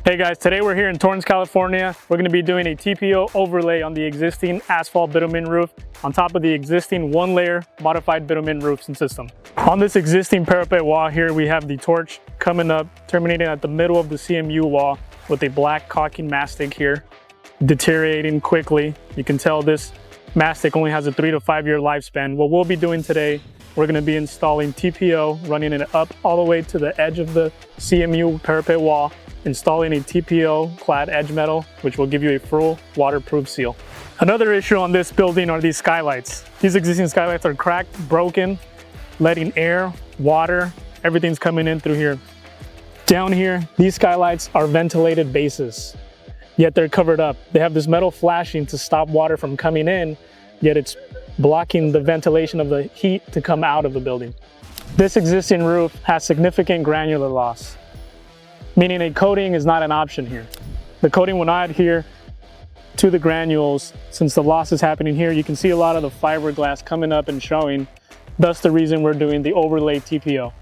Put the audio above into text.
Hey guys, today we're here in Torrance, California. We're going to be doing a TPO overlay on the existing asphalt bitumen roof on top of the existing one-layer modified bitumen roof system. On this existing parapet wall here, we have the torch coming up, terminating at the middle of the CMU wall with a black caulking mastic here, deteriorating quickly. You can tell this mastic only has a 3 to 5 year lifespan. What we'll be doing today, we're going to be installing TPO, running it up all the way to the edge of the CMU parapet wall, installing a TPO clad edge metal, which will give you a full waterproof seal. Another issue on this building are these skylights. These existing skylights are cracked, broken, letting air, water, everything's coming in through here. Down here, these skylights are ventilated bases, yet they're covered up. They have this metal flashing to stop water from coming in, yet it's blocking the ventilation of the heat to come out of the building. This existing roof has significant granular loss, meaning a coating is not an option here. The coating will not adhere to the granules. Since the loss is happening here, you can see a lot of the fiberglass coming up and showing, thus the reason we're doing the overlay TPO.